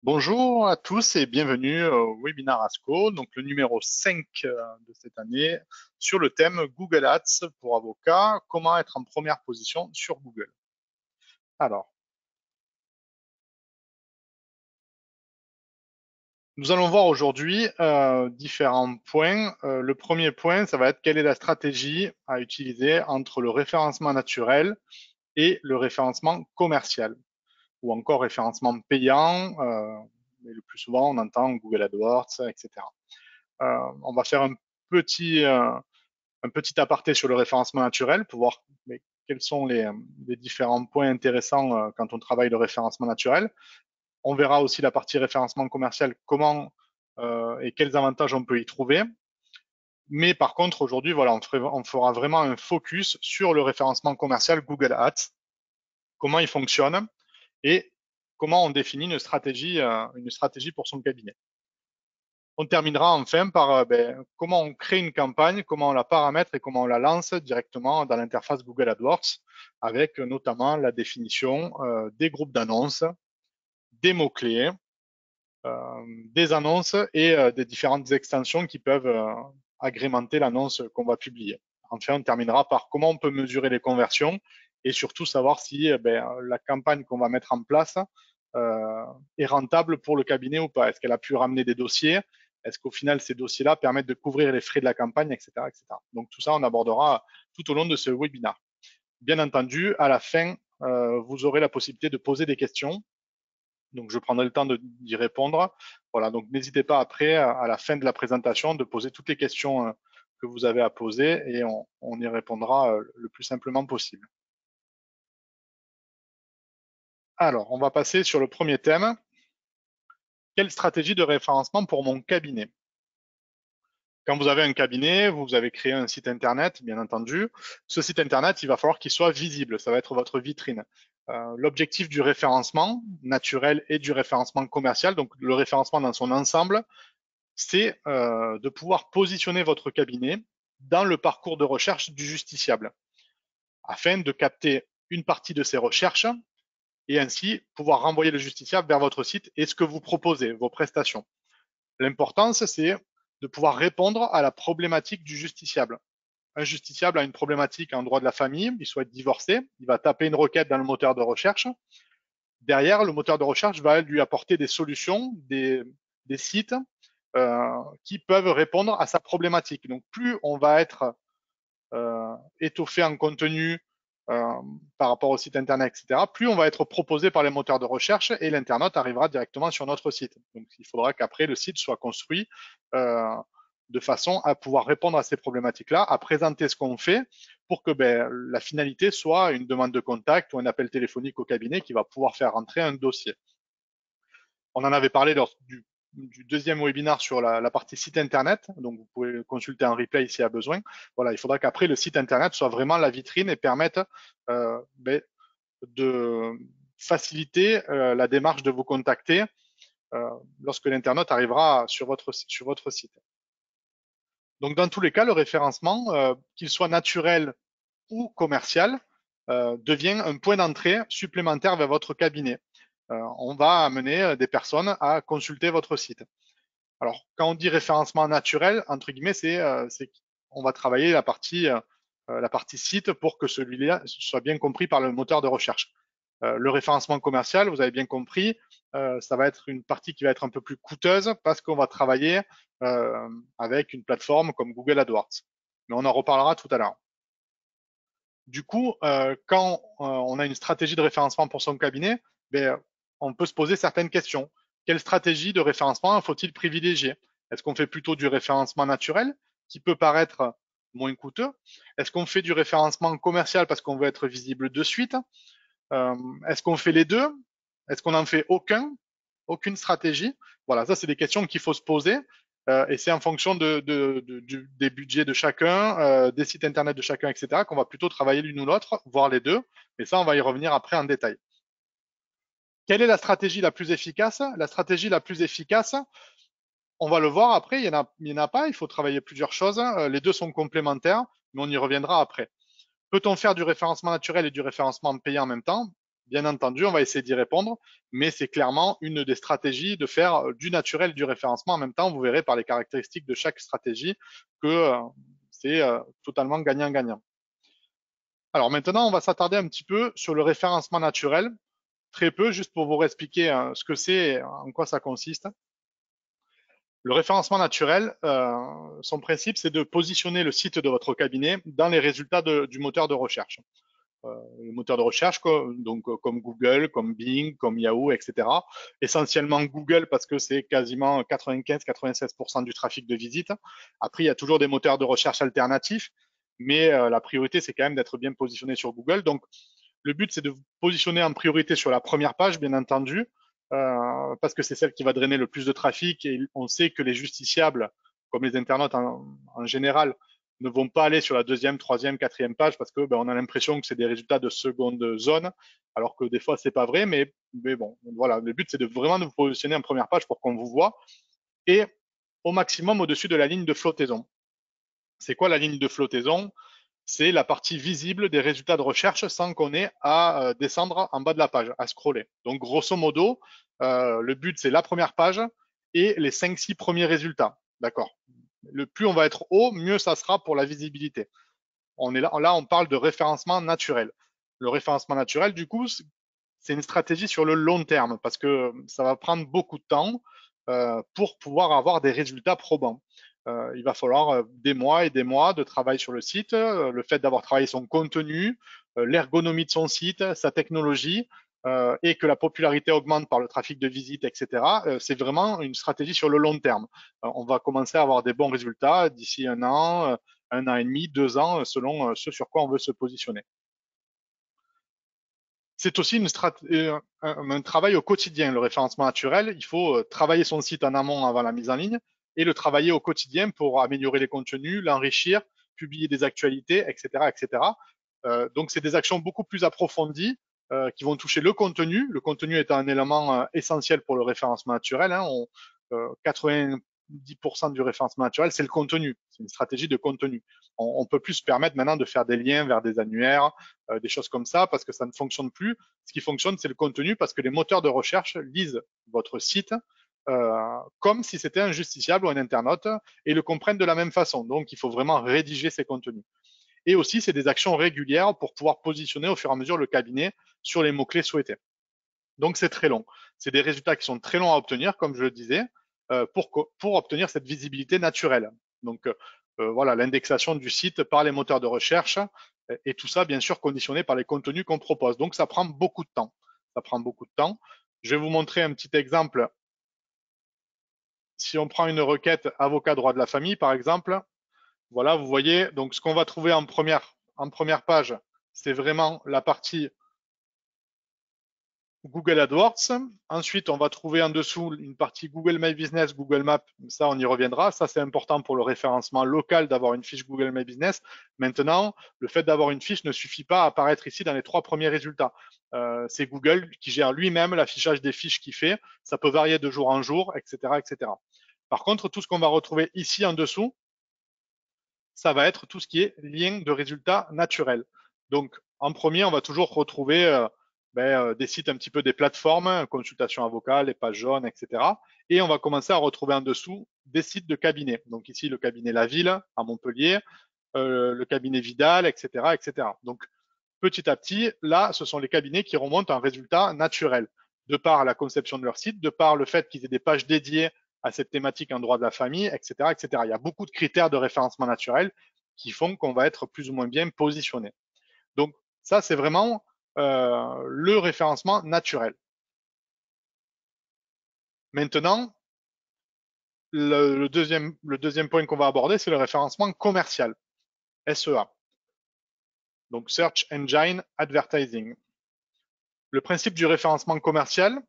Bonjour à tous et bienvenue au webinaire ASCO, donc le numéro 5 de cette année sur le thème Google Ads pour avocats, comment être en première position sur Google. Alors, nous allons voir aujourd'hui différents points. Le premier point, ça va être quelle est la stratégie à utiliser entre le référencement naturel et le référencement commercial ou encore référencement payant, mais le plus souvent on entend Google AdWords, etc. On va faire un petit aparté sur le référencement naturel pour voir quels sont les différents points intéressants quand on travaille le référencement naturel. On verra aussi la partie référencement commercial, comment et quels avantages on peut y trouver. Mais par contre, aujourd'hui, voilà, on fera vraiment un focus sur le référencement commercial Google Ads, comment il fonctionne et comment on définit une stratégie pour son cabinet. On terminera enfin par comment on crée une campagne, comment on la paramètre et comment on la lance directement dans l'interface Google AdWords, avec notamment la définition des groupes d'annonces, des mots-clés, des annonces et des différentes extensions qui peuvent agrémenter l'annonce qu'on va publier. Enfin, on terminera par comment on peut mesurer les conversions et surtout savoir si la campagne qu'on va mettre en place est rentable pour le cabinet ou pas. Est-ce qu'elle a pu ramener des dossiers? Est-ce qu'au final, ces dossiers-là permettent de couvrir les frais de la campagne, etc., etc. Donc tout ça, on abordera tout au long de ce webinaire. Bien entendu, à la fin, vous aurez la possibilité de poser des questions. Donc je prendrai le temps d'y répondre. Voilà, donc n'hésitez pas après, à la fin de la présentation, de poser toutes les questions que vous avez à poser et on y répondra le plus simplement possible. Alors, on va passer sur le premier thème. Quelle stratégie de référencement pour mon cabinet? Quand vous avez un cabinet, vous avez créé un site internet, bien entendu. Ce site internet, il va falloir qu'il soit visible. Ça va être votre vitrine. L'objectif du référencement naturel et du référencement commercial, donc le référencement dans son ensemble, c'est de pouvoir positionner votre cabinet dans le parcours de recherche du justiciable, afin de capter une partie de ses recherches et ainsi pouvoir renvoyer le justiciable vers votre site et ce que vous proposez, vos prestations. L'importance, c'est de pouvoir répondre à la problématique du justiciable. Un justiciable a une problématique en droit de la famille, il souhaite divorcer, il va taper une requête dans le moteur de recherche. Derrière, le moteur de recherche va lui apporter des solutions, des sites qui peuvent répondre à sa problématique. Donc plus on va être étoffé en contenu par rapport au site internet, etc., plus on va être proposé par les moteurs de recherche et l'internaute arrivera directement sur notre site. Donc il faudra qu'après le site soit construit de façon à pouvoir répondre à ces problématiques-là, à présenter ce qu'on fait pour que la finalité soit une demande de contact ou un appel téléphonique au cabinet qui va pouvoir faire rentrer un dossier. On en avait parlé lors du deuxième webinaire sur la partie site internet, donc vous pouvez consulter en replay s'il y a besoin. Voilà, il faudra qu'après le site internet soit vraiment la vitrine et permette de faciliter la démarche de vous contacter lorsque l'internaute arrivera sur votre site. Donc dans tous les cas, le référencement, qu'il soit naturel ou commercial, devient un point d'entrée supplémentaire vers votre cabinet. On va amener des personnes à consulter votre site. Alors, quand on dit référencement naturel, entre guillemets, c'est on va travailler la partie site pour que celui-là soit bien compris par le moteur de recherche. Le référencement commercial, vous avez bien compris, ça va être une partie qui va être un peu plus coûteuse parce qu'on va travailler avec une plateforme comme Google AdWords. Mais on en reparlera tout à l'heure. Du coup, quand on a une stratégie de référencement pour son cabinet, on peut se poser certaines questions. Quelle stratégie de référencement faut-il privilégier? Est-ce qu'on fait plutôt du référencement naturel, qui peut paraître moins coûteux? Est-ce qu'on fait du référencement commercial parce qu'on veut être visible de suite? Est-ce qu'on fait les deux? Est-ce qu'on n'en fait aucune stratégie? Voilà, ça c'est des questions qu'il faut se poser. Et c'est en fonction des budgets de chacun, des sites internet de chacun, etc., qu'on va plutôt travailler l'une ou l'autre, voire les deux. Mais ça, on va y revenir après en détail. Quelle est la stratégie la plus efficace? La stratégie la plus efficace, on va le voir après, il y en a pas, il faut travailler plusieurs choses. Les deux sont complémentaires, mais on y reviendra après. Peut-on faire du référencement naturel et du référencement payant en même temps? Bien entendu, on va essayer d'y répondre, mais c'est clairement une des stratégies de faire du naturel du référencement. En même temps, vous verrez par les caractéristiques de chaque stratégie que c'est totalement gagnant-gagnant. Alors maintenant, on va s'attarder un petit peu sur le référencement naturel, très peu, juste pour vous expliquer ce que c'est et en quoi ça consiste. Le référencement naturel, son principe, c'est de positionner le site de votre cabinet dans les résultats du moteur de recherche. Les moteurs de recherche, donc comme Google, comme Bing, comme Yahoo, etc. Essentiellement Google parce que c'est quasiment 95-96% du trafic de visite. Après, il y a toujours des moteurs de recherche alternatifs, mais la priorité, c'est quand même d'être bien positionné sur Google. Donc, le but, c'est de vous positionner en priorité sur la première page, bien entendu, parce que c'est celle qui va drainer le plus de trafic et on sait que les justiciables, comme les internautes en général, ne vont pas aller sur la deuxième, troisième, quatrième page parce que on a l'impression que c'est des résultats de seconde zone, alors que des fois c'est pas vrai. Mais bon, voilà, le but c'est de vraiment de vous positionner en première page pour qu'on vous voit et au maximum au-dessus de la ligne de flottaison. C'est quoi la ligne de flottaison? C'est la partie visible des résultats de recherche sans qu'on ait à descendre en bas de la page, à scroller. Donc grosso modo, le but c'est la première page et les 5-6 premiers résultats. D'accord. Le plus on va être haut, mieux ça sera pour la visibilité. On est là, on parle de référencement naturel. Le référencement naturel, du coup, c'est une stratégie sur le long terme parce que ça va prendre beaucoup de temps pour pouvoir avoir des résultats probants. Il va falloir des mois et des mois de travail sur le site, le fait d'avoir travaillé son contenu, l'ergonomie de son site, sa technologie, et que la popularité augmente par le trafic de visite, etc. C'est vraiment une stratégie sur le long terme. On va commencer à avoir des bons résultats d'ici un an et demi, 2 ans, selon ce sur quoi on veut se positionner. C'est aussi un travail au quotidien, le référencement naturel. Il faut travailler son site en amont avant la mise en ligne et le travailler au quotidien pour améliorer les contenus, l'enrichir, publier des actualités, etc. etc. Donc, c'est des actions beaucoup plus approfondies qui vont toucher le contenu. Le contenu étant un élément essentiel pour le référencement naturel. 90% du référencement naturel, c'est le contenu. C'est une stratégie de contenu. On peut plus se permettre maintenant de faire des liens vers des annuaires, des choses comme ça, parce que ça ne fonctionne plus. Ce qui fonctionne, c'est le contenu, parce que les moteurs de recherche lisent votre site comme si c'était un justiciable ou un internaute et le comprennent de la même façon. Donc, il faut vraiment rédiger ces contenus. Et aussi, c'est des actions régulières pour pouvoir positionner au fur et à mesure le cabinet sur les mots-clés souhaités. Donc, c'est très long. C'est des résultats qui sont très longs à obtenir, comme je le disais, pour obtenir cette visibilité naturelle. Donc, voilà, l'indexation du site par les moteurs de recherche et tout ça, bien sûr, conditionné par les contenus qu'on propose. Donc, ça prend beaucoup de temps. Ça prend beaucoup de temps. Je vais vous montrer un petit exemple. Si on prend une requête avocat droit de la famille, par exemple, voilà, vous voyez, donc ce qu'on va trouver en première page, c'est vraiment la partie Google AdWords. Ensuite, on va trouver en dessous une partie Google My Business, Google Maps. Ça, on y reviendra. Ça, c'est important pour le référencement local d'avoir une fiche Google My Business. Maintenant, le fait d'avoir une fiche ne suffit pas à apparaître ici dans les 3 premiers résultats. C'est Google qui gère lui-même l'affichage des fiches qu'il fait. Ça peut varier de jour en jour, etc., etc. Par contre, tout ce qu'on va retrouver ici en dessous, ça va être tout ce qui est lien de résultats naturels. Donc, en premier, on va toujours retrouver des sites un petit peu des plateformes, consultation avocat, les pages jaunes, etc. Et on va commencer à retrouver en dessous des sites de cabinets. Donc ici, le cabinet La Ville à Montpellier, le cabinet Vidal, etc., etc. Donc, petit à petit, là, ce sont les cabinets qui remontent un résultat naturel, de par la conception de leur site, de par le fait qu'ils aient des pages dédiées à cette thématique en droit de la famille, etc., etc. Il y a beaucoup de critères de référencement naturel qui font qu'on va être plus ou moins bien positionné. Donc, ça, c'est vraiment le référencement naturel. Maintenant, le deuxième point qu'on va aborder, c'est le référencement commercial, SEA. Donc, Search Engine Advertising. Le principe du référencement commercial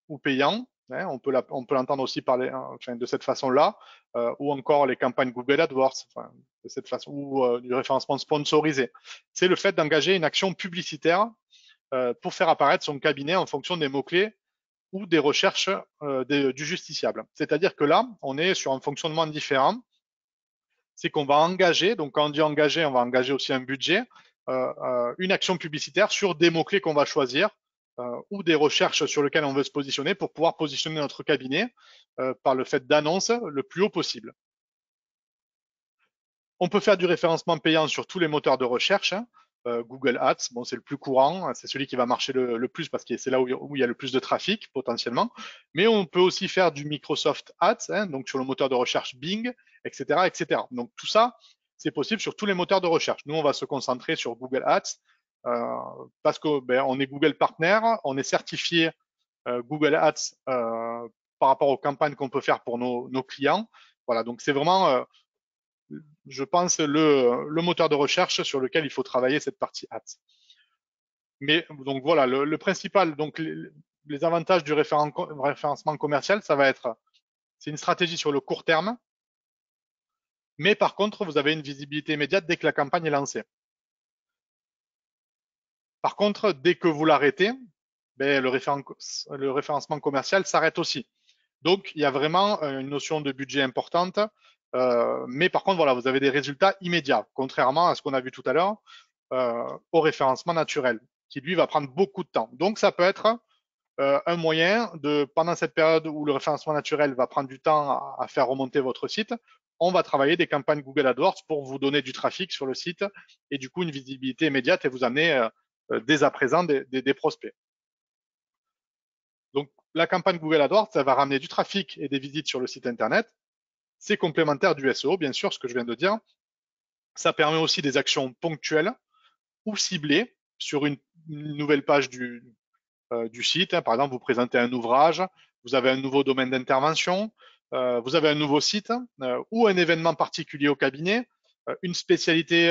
ou payant, hein, on peut l'entendre aussi parler de cette façon-là, ou encore les campagnes Google AdWords, de cette façon, ou du référencement sponsorisé. C'est le fait d'engager une action publicitaire pour faire apparaître son cabinet en fonction des mots-clés ou des recherches du justiciable. C'est-à-dire que là, on est sur un fonctionnement différent. C'est qu'on va engager, donc quand on dit engager, on va engager aussi un budget, une action publicitaire sur des mots-clés qu'on va choisir ou des recherches sur lesquelles on veut se positionner pour pouvoir positionner notre cabinet par le fait d'annonce le plus haut possible. On peut faire du référencement payant sur tous les moteurs de recherche. Google Ads, bon, c'est le plus courant, c'est celui qui va marcher le plus parce que c'est là où il y a le plus de trafic potentiellement. Mais on peut aussi faire du Microsoft Ads, donc sur le moteur de recherche Bing, etc., etc. Donc tout ça, c'est possible sur tous les moteurs de recherche. Nous, on va se concentrer sur Google Ads parce que on est Google Partner, on est certifié Google Ads par rapport aux campagnes qu'on peut faire pour nos clients. Voilà, donc c'est vraiment je pense, le moteur de recherche sur lequel il faut travailler cette partie ads. Mais donc voilà, le principal, donc les avantages du référencement commercial, ça va être, c'est une stratégie sur le court terme, mais par contre, vous avez une visibilité immédiate dès que la campagne est lancée. Par contre, dès que vous l'arrêtez, le référencement commercial s'arrête aussi. Donc, il y a vraiment une notion de budget importante. Mais par contre, voilà, vous avez des résultats immédiats, contrairement à ce qu'on a vu tout à l'heure au référencement naturel, qui lui va prendre beaucoup de temps. Donc, ça peut être un moyen de, pendant cette période où le référencement naturel va prendre du temps à faire remonter votre site, on va travailler des campagnes Google AdWords pour vous donner du trafic sur le site et du coup une visibilité immédiate et vous amener dès à présent des prospects. Donc, la campagne Google AdWords, ça va ramener du trafic et des visites sur le site internet. C'est complémentaire du SEO, bien sûr, ce que je viens de dire. Ça permet aussi des actions ponctuelles ou ciblées sur une nouvelle page du site. Par exemple, vous présentez un ouvrage, vous avez un nouveau domaine d'intervention, vous avez un nouveau site ou un événement particulier au cabinet, une spécialité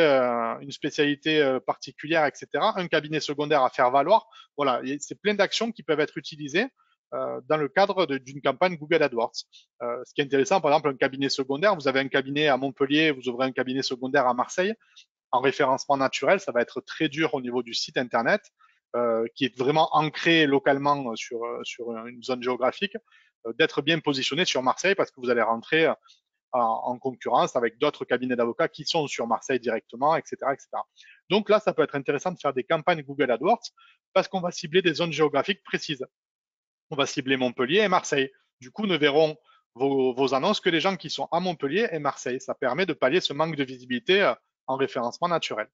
particulière, etc. Un cabinet secondaire à faire valoir. Voilà, c'est plein d'actions qui peuvent être utilisées dans le cadre d'une campagne Google AdWords. Ce qui est intéressant, par exemple, un cabinet secondaire, vous avez un cabinet à Montpellier, vous ouvrez un cabinet secondaire à Marseille. En référencement naturel, ça va être très dur au niveau du site internet, qui est vraiment ancré localement sur une zone géographique, d'être bien positionné sur Marseille parce que vous allez rentrer en concurrence avec d'autres cabinets d'avocats qui sont sur Marseille directement, etc., etc. Donc là, ça peut être intéressant de faire des campagnes Google AdWords parce qu'on va cibler des zones géographiques précises. On va cibler Montpellier et Marseille. Du coup, ne verront vos annonces que les gens qui sont à Montpellier et Marseille. Ça permet de pallier ce manque de visibilité en référencement naturel.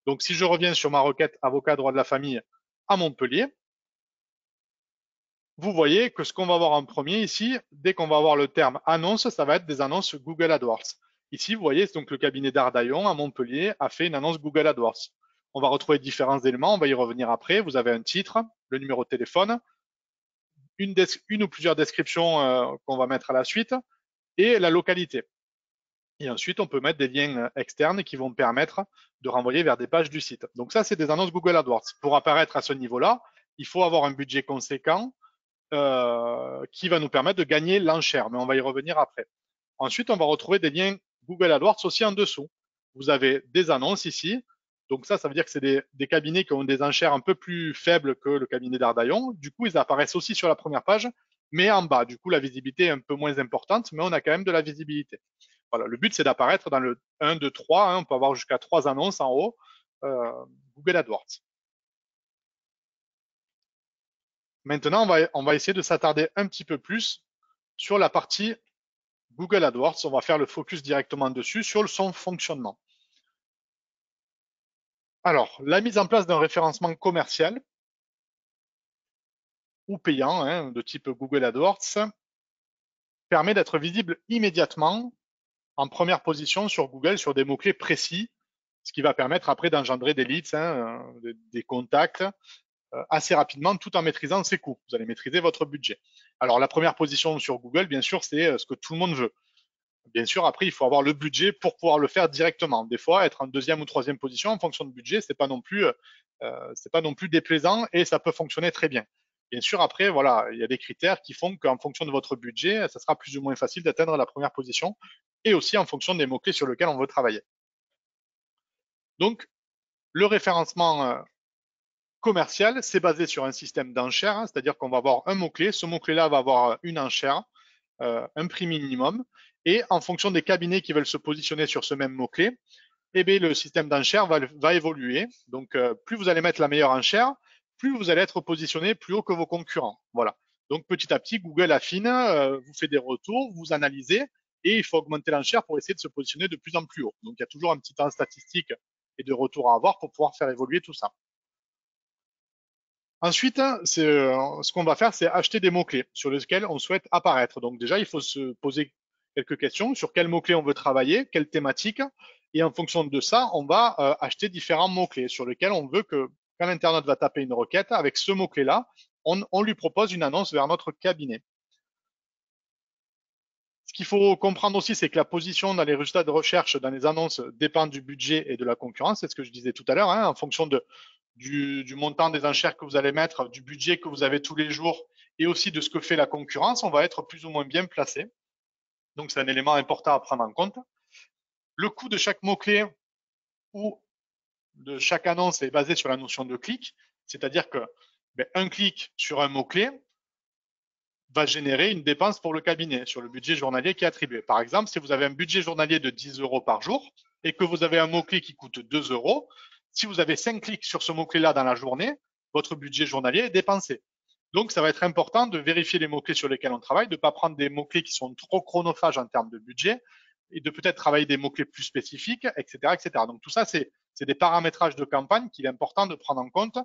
Donc, si je reviens sur ma requête avocat droit de la famille à Montpellier, vous voyez que ce qu'on va voir en premier ici, dès qu'on va avoir le terme annonce, ça va être des annonces Google AdWords. Ici, vous voyez, donc le cabinet d'Ardaillon à Montpellier a fait une annonce Google AdWords. On va retrouver différents éléments, on va y revenir après. Vous avez un titre, le numéro de téléphone, une ou plusieurs descriptions qu'on va mettre à la suite et la localité. Et ensuite, on peut mettre des liens externes qui vont permettre de renvoyer vers des pages du site. Donc ça, c'est des annonces Google AdWords. Pour apparaître à ce niveau-là, il faut avoir un budget conséquent qui va nous permettre de gagner l'enchère, mais on va y revenir après. Ensuite, on va retrouver des liens Google AdWords aussi en dessous. Vous avez des annonces ici. Donc ça veut dire que c'est des cabinets qui ont des enchères un peu plus faibles que le cabinet d'Ardaillon. Du coup, ils apparaissent aussi sur la première page, mais en bas. Du coup, la visibilité est un peu moins importante, mais on a quand même de la visibilité. Voilà, le but, c'est d'apparaître dans le 1, 2, 3. On peut avoir jusqu'à 3 annonces en haut, Google AdWords. Maintenant, on va essayer de s'attarder un petit peu plus sur la partie Google AdWords. On va faire le focus directement dessus, sur son fonctionnement. Alors, la mise en place d'un référencement commercial ou payant, de type Google AdWords, permet d'être visible immédiatement en première position sur Google sur des mots-clés précis, ce qui va permettre après d'engendrer des leads, des contacts assez rapidement tout en maîtrisant ses coûts. Vous allez maîtriser votre budget. Alors, la première position sur Google, bien sûr, c'est ce que tout le monde veut. Bien sûr, après, il faut avoir le budget pour pouvoir le faire directement. Des fois, être en deuxième ou troisième position en fonction de budget, c'est pas non plus déplaisant et ça peut fonctionner très bien. Bien sûr, après, voilà, il y a des critères qui font qu'en fonction de votre budget, ça sera plus ou moins facile d'atteindre la première position et aussi en fonction des mots-clés sur lesquels on veut travailler. Donc, le référencement commercial, c'est basé sur un système d'enchères, c'est-à-dire qu'on va avoir un mot-clé. Ce mot-clé-là va avoir une enchère, un prix minimum. Et en fonction des cabinets qui veulent se positionner sur ce même mot-clé, eh bien, le système d'enchères va évoluer. Donc, plus vous allez mettre la meilleure enchère, plus vous allez être positionné plus haut que vos concurrents. Voilà. Donc petit à petit, Google affine, vous fait des retours, vous analysez, et il faut augmenter l'enchère pour essayer de se positionner de plus en plus haut. Donc il y a toujours un petit temps statistique et de retour à avoir pour pouvoir faire évoluer tout ça. Ensuite, ce qu'on va faire, c'est acheter des mots-clés sur lesquels on souhaite apparaître. Donc déjà, il faut se poser quelques questions sur quels mots-clés on veut travailler, quelle thématique, et en fonction de ça, on va acheter différents mots-clés sur lesquels on veut que quand l'internaute va taper une requête, avec ce mot-clé-là, on lui propose une annonce vers notre cabinet. Ce qu'il faut comprendre aussi, c'est que la position dans les résultats de recherche dans les annonces dépend du budget et de la concurrence. C'est ce que je disais tout à l'heure, hein, en fonction du montant des enchères que vous allez mettre, du budget que vous avez tous les jours et aussi de ce que fait la concurrence, on va être plus ou moins bien placé. Donc, c'est un élément important à prendre en compte. Le coût de chaque mot-clé ou de chaque annonce est basé sur la notion de clic, c'est-à-dire que un clic sur un mot-clé va générer une dépense pour le cabinet sur le budget journalier qui est attribué. Par exemple, si vous avez un budget journalier de 10 euros par jour et que vous avez un mot-clé qui coûte 2 euros, si vous avez 5 clics sur ce mot-clé-là dans la journée, votre budget journalier est dépensé. Donc, ça va être important de vérifier les mots-clés sur lesquels on travaille, de ne pas prendre des mots-clés qui sont trop chronophages en termes de budget et de peut-être travailler des mots-clés plus spécifiques, etc., etc. Donc, tout ça, c'est des paramétrages de campagne qu'il est important de prendre en compte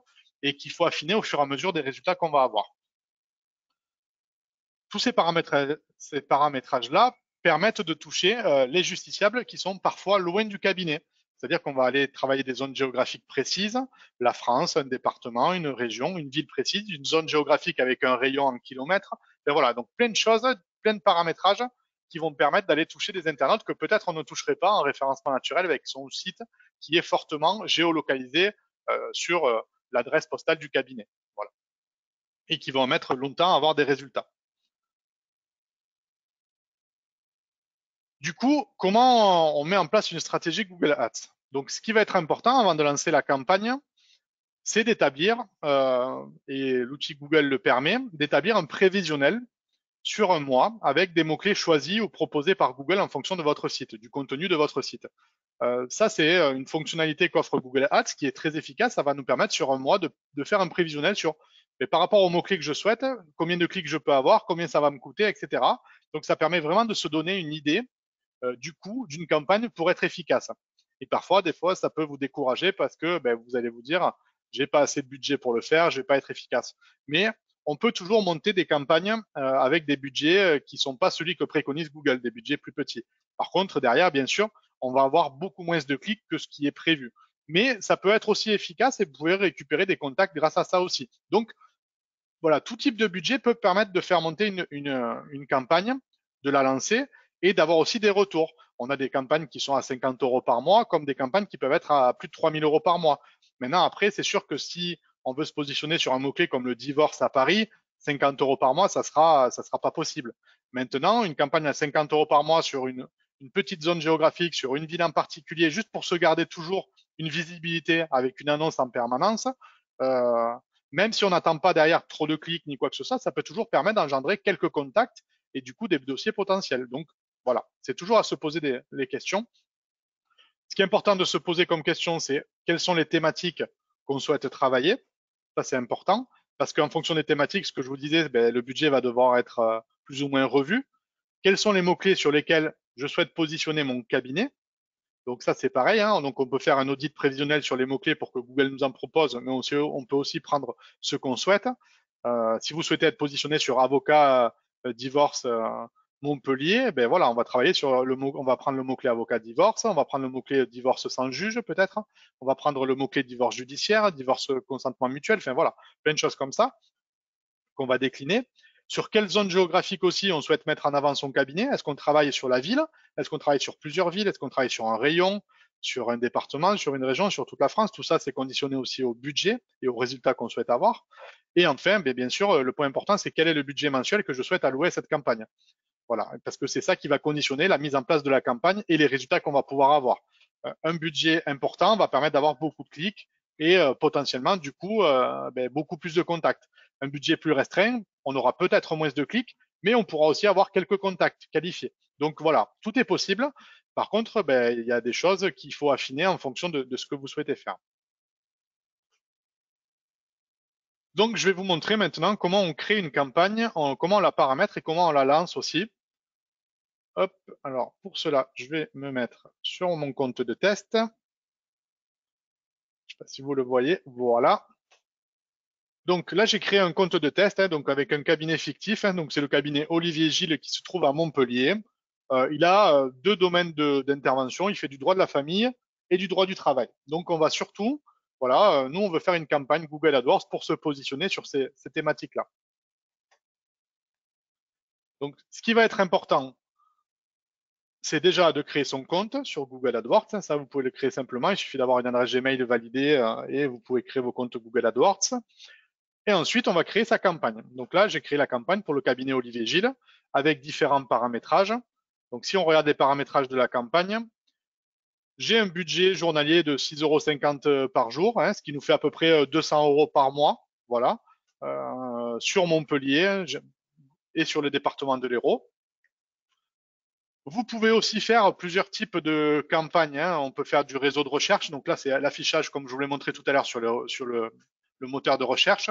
et qu'il faut affiner au fur et à mesure des résultats qu'on va avoir. Tous ces paramétrages-là permettent de toucher les justiciables qui sont parfois loin du cabinet. C'est-à-dire qu'on va aller travailler des zones géographiques précises, la France, un département, une région, une ville précise, une zone géographique avec un rayon en kilomètres. Et voilà, donc plein de choses, plein de paramétrages qui vont permettre d'aller toucher des internautes que peut-être on ne toucherait pas en référencement naturel avec son site qui est fortement géolocalisé sur l'adresse postale du cabinet. Voilà. Et qui vont mettre longtemps à avoir des résultats. Du coup, comment on met en place une stratégie Google Ads? Donc, ce qui va être important avant de lancer la campagne, c'est d'établir, et l'outil Google le permet, d'établir un prévisionnel sur un mois avec des mots-clés choisis ou proposés par Google en fonction de votre site, du contenu de votre site. Ça, c'est une fonctionnalité qu'offre Google Ads qui est très efficace. Ça va nous permettre sur un mois de faire un prévisionnel sur, mais par rapport aux mots-clés que je souhaite, combien de clics je peux avoir, combien ça va me coûter, etc. Donc, ça permet vraiment de se donner une idée du coût d'une campagne pour être efficace. Et parfois, des fois, ça peut vous décourager parce que vous allez vous dire, j'ai pas assez de budget pour le faire, je vais pas être efficace. Mais on peut toujours monter des campagnes avec des budgets qui sont pas celui que préconise Google, des budgets plus petits. Par contre, derrière, bien sûr, on va avoir beaucoup moins de clics que ce qui est prévu. Mais ça peut être aussi efficace et vous pouvez récupérer des contacts grâce à ça aussi. Donc, voilà, tout type de budget peut permettre de faire monter une campagne, de la lancer et d'avoir aussi des retours. On a des campagnes qui sont à 50 euros par mois, comme des campagnes qui peuvent être à plus de 3000 euros par mois. Maintenant, après, c'est sûr que si on veut se positionner sur un mot-clé comme le divorce à Paris, 50 euros par mois, ça sera pas possible. Maintenant, une campagne à 50 euros par mois sur une petite zone géographique, sur une ville en particulier, juste pour se garder toujours une visibilité avec une annonce en permanence, euh, même si on n'attend pas derrière trop de clics ni quoi que ce soit, ça peut toujours permettre d'engendrer quelques contacts et du coup des dossiers potentiels. Donc voilà, c'est toujours à se poser les questions. Ce qui est important de se poser comme question, c'est quelles sont les thématiques qu'on souhaite travailler. Ça, c'est important parce qu'en fonction des thématiques, ce que je vous disais, le budget va devoir être plus ou moins revu. Quels sont les mots-clés sur lesquels je souhaite positionner mon cabinet? Donc ça, c'est pareil, hein. Donc on peut faire un audit prévisionnel sur les mots-clés pour que Google nous en propose, mais on peut aussi prendre ce qu'on souhaite. Si vous souhaitez être positionné sur avocat divorce Montpellier, ben voilà, on va travailler sur le mot, on va prendre le mot-clé avocat divorce, on va prendre le mot-clé divorce sans juge peut-être, on va prendre le mot-clé divorce judiciaire, divorce consentement mutuel, enfin voilà, plein de choses comme ça qu'on va décliner. Sur quelle zone géographique aussi on souhaite mettre en avant son cabinet? Est-ce qu'on travaille sur la ville? Est-ce qu'on travaille sur plusieurs villes? Est-ce qu'on travaille sur un rayon, sur un département, sur une région, sur toute la France? Tout ça, c'est conditionné aussi au budget et aux résultats qu'on souhaite avoir. Et enfin, bien sûr, le point important, c'est quel est le budget mensuel que je souhaite allouer à cette campagne. Voilà, parce que c'est ça qui va conditionner la mise en place de la campagne et les résultats qu'on va pouvoir avoir. Un budget important va permettre d'avoir beaucoup de clics et potentiellement, du coup, beaucoup plus de contacts. Un budget plus restreint, on aura peut-être moins de clics, mais on pourra aussi avoir quelques contacts qualifiés. Donc voilà, tout est possible. Par contre, il y a des choses qu'il faut affiner en fonction de ce que vous souhaitez faire. Donc, je vais vous montrer maintenant comment on crée une campagne, comment on la paramètre et comment on la lance aussi. Hop, alors pour cela, je vais me mettre sur mon compte de test. Je ne sais pas si vous le voyez, voilà. Donc là, j'ai créé un compte de test, donc avec un cabinet fictif. Donc c'est le cabinet Olivier Gilles qui se trouve à Montpellier. Il a deux domaines d'intervention. Il fait du droit de la famille et du droit du travail. Donc on va surtout, voilà, nous on veut faire une campagne Google AdWords pour se positionner sur ces thématiques-là. Donc ce qui va être important, c'est déjà de créer son compte sur Google AdWords. Ça, vous pouvez le créer simplement. Il suffit d'avoir une adresse Gmail validée et vous pouvez créer vos comptes Google AdWords. Et ensuite, on va créer sa campagne. Donc là, j'ai créé la campagne pour le cabinet Olivier Gilles avec différents paramétrages. Donc si on regarde les paramétrages de la campagne, j'ai un budget journalier de 6,50 € par jour, ce qui nous fait à peu près 200 € par mois. Voilà, sur Montpellier et sur le département de l'Hérault. Vous pouvez aussi faire plusieurs types de campagnes. On peut faire du réseau de recherche. Donc là, c'est l'affichage, comme je vous l'ai montré tout à l'heure sur le moteur de recherche.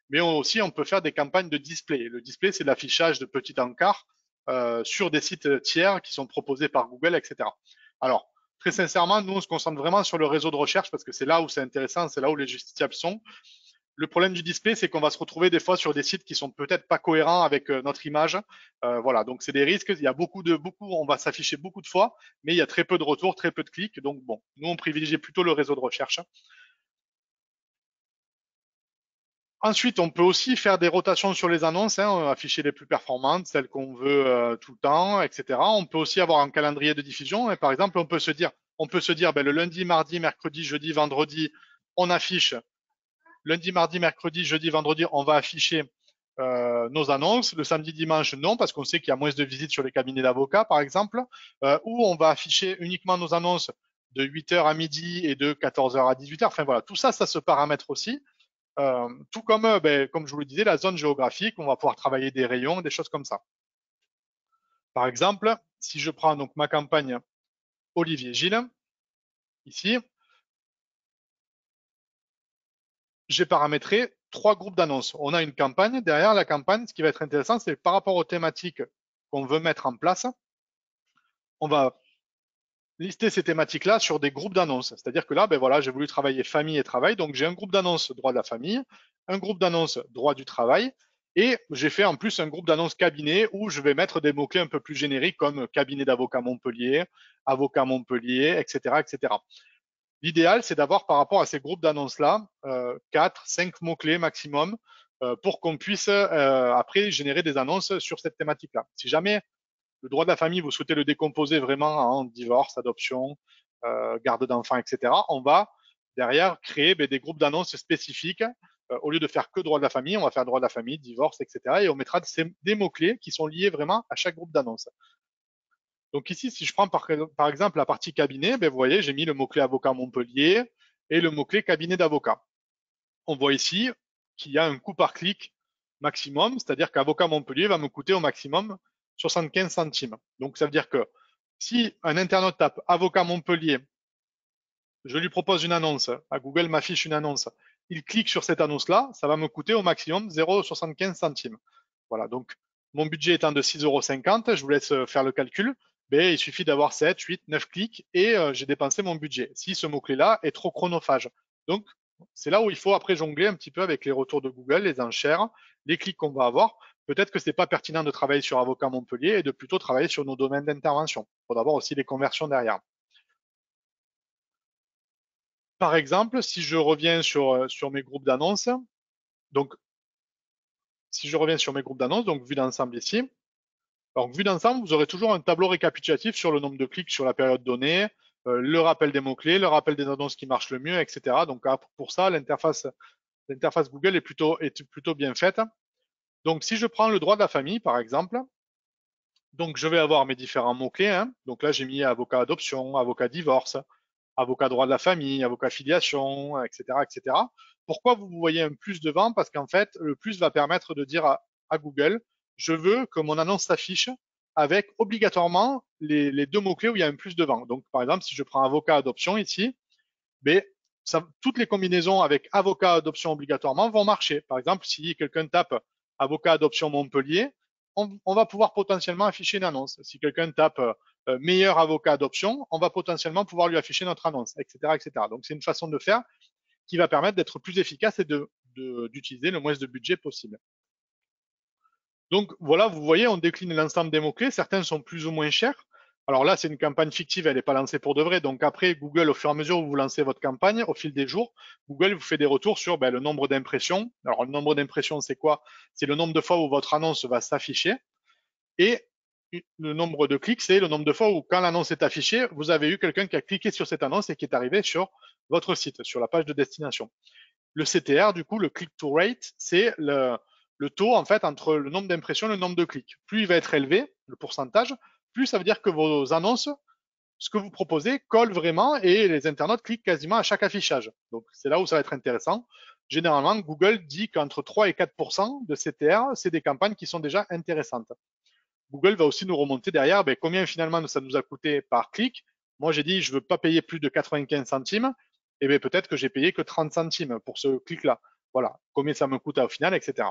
Mais aussi, on peut faire des campagnes de display. Le display, c'est l'affichage de petits encarts sur des sites tiers qui sont proposés par Google, etc. Alors, très sincèrement, nous, on se concentre vraiment sur le réseau de recherche parce que c'est là où c'est intéressant, c'est là où les justiciables sont. Le problème du display, c'est qu'on va se retrouver des fois sur des sites qui sont peut-être pas cohérents avec notre image. Voilà, donc c'est des risques. Il y a on va s'afficher beaucoup de fois, mais il y a très peu de retours, très peu de clics. Donc bon, nous on privilégie plutôt le réseau de recherche. Ensuite, on peut aussi faire des rotations sur les annonces, afficher les plus performantes, celles qu'on veut tout le temps, etc. On peut aussi avoir un calendrier de diffusion. Par exemple, on peut se dire, le lundi, mardi, mercredi, jeudi, vendredi, on affiche lundi, mardi, mercredi, jeudi, vendredi, on va afficher nos annonces. Le samedi, dimanche, non, parce qu'on sait qu'il y a moins de visites sur les cabinets d'avocats, par exemple, ou on va afficher uniquement nos annonces de 8h à midi et de 14h à 18h. Enfin voilà, tout ça, ça se paramètre aussi. Tout comme, comme je vous le disais, la zone géographique, on va pouvoir travailler des rayons, des choses comme ça. Par exemple, si je prends donc ma campagne Olivier Gilles, ici, j'ai paramétré 3 groupes d'annonces. On a une campagne. Derrière la campagne, ce qui va être intéressant, c'est par rapport aux thématiques qu'on veut mettre en place, on va lister ces thématiques-là sur des groupes d'annonces. C'est-à-dire que là, voilà, j'ai voulu travailler famille et travail. Donc, j'ai un groupe d'annonces droit de la famille, un groupe d'annonces droit du travail, et j'ai fait en plus un groupe d'annonces cabinet où je vais mettre des mots-clés un peu plus génériques comme cabinet d'avocat Montpellier, avocat Montpellier, etc., etc. L'idéal, c'est d'avoir par rapport à ces groupes d'annonces-là 4, 5 mots-clés maximum pour qu'on puisse après générer des annonces sur cette thématique-là. Si jamais le droit de la famille, vous souhaitez le décomposer vraiment en divorce, adoption, garde d'enfants, etc., on va derrière créer des groupes d'annonces spécifiques. Au lieu de faire que droit de la famille, on va faire droit de la famille, divorce, etc. Et on mettra des mots-clés qui sont liés vraiment à chaque groupe d'annonces. Donc ici, si je prends par exemple la partie cabinet, vous voyez, j'ai mis le mot-clé avocat Montpellier et le mot-clé cabinet d'avocat. On voit ici qu'il y a un coût par clic maximum, c'est-à-dire qu'avocat Montpellier va me coûter au maximum 75 centimes. Donc ça veut dire que si un internaute tape avocat Montpellier, je lui propose une annonce, à Google m'affiche une annonce, il clique sur cette annonce-là, ça va me coûter au maximum 0,75 centimes. Voilà, donc mon budget étant de 6,50 €, je vous laisse faire le calcul, il suffit d'avoir 7, 8, 9 clics et j'ai dépensé mon budget. Si ce mot-clé-là est trop chronophage. Donc, c'est là où il faut après jongler un petit peu avec les retours de Google, les enchères, les clics qu'on va avoir. Peut-être que c'est pas pertinent de travailler sur Avocat Montpellier et de plutôt travailler sur nos domaines d'intervention. Il faudra avoir aussi les conversions derrière. Par exemple, si je reviens sur mes groupes d'annonces, donc si je reviens sur mes groupes d'annonces, donc vue d'ensemble ici, alors vue d'ensemble, vous aurez toujours un tableau récapitulatif sur le nombre de clics sur la période donnée, le rappel des mots-clés, le rappel des annonces qui marchent le mieux, etc. Donc pour ça, l'interface Google est plutôt bien faite. Donc si je prends le droit de la famille, par exemple, donc je vais avoir mes différents mots-clés. Donc là, j'ai mis avocat adoption, avocat divorce, avocat droit de la famille, avocat filiation, etc., etc. Pourquoi vous voyez un plus devant? Parce qu'en fait, le plus va permettre de dire à Google, je veux que mon annonce s'affiche avec obligatoirement les deux mots-clés où il y a un plus devant. Donc, par exemple, si je prends avocat adoption ici, toutes les combinaisons avec avocat adoption obligatoirement vont marcher. Par exemple, si quelqu'un tape avocat adoption Montpellier, on va pouvoir potentiellement afficher une annonce. Si quelqu'un tape meilleur avocat adoption, on va potentiellement pouvoir lui afficher notre annonce, etc., etc. Donc c'est une façon de faire qui va permettre d'être plus efficace et d'utiliser le moins de budget possible. Donc voilà, vous voyez, on décline l'ensemble des mots-clés. Certains sont plus ou moins chers. Alors là, c'est une campagne fictive, elle n'est pas lancée pour de vrai. Donc après, Google, au fur et à mesure où vous lancez votre campagne, au fil des jours, Google vous fait des retours sur le nombre d'impressions. Alors le nombre d'impressions, c'est quoi? C'est le nombre de fois où votre annonce va s'afficher. Et le nombre de clics, c'est le nombre de fois où, quand l'annonce est affichée, vous avez eu quelqu'un qui a cliqué sur cette annonce et qui est arrivé sur votre site, sur la page de destination. Le CTR, du coup, le click-to rate, c'est le taux en fait entre le nombre d'impressions et le nombre de clics. Plus il va être élevé, le pourcentage, plus ça veut dire que vos annonces, ce que vous proposez, colle vraiment et les internautes cliquent quasiment à chaque affichage. Donc c'est là où ça va être intéressant. Généralement, Google dit qu'entre 3 et 4% de CTR, c'est des campagnes qui sont déjà intéressantes. Google va aussi nous remonter derrière combien finalement ça nous a coûté par clic. Moi, j'ai dit je ne veux pas payer plus de 95 centimes. Et bien peut-être que j'ai payé que 30 centimes pour ce clic-là. Voilà, combien ça me coûte au final, etc.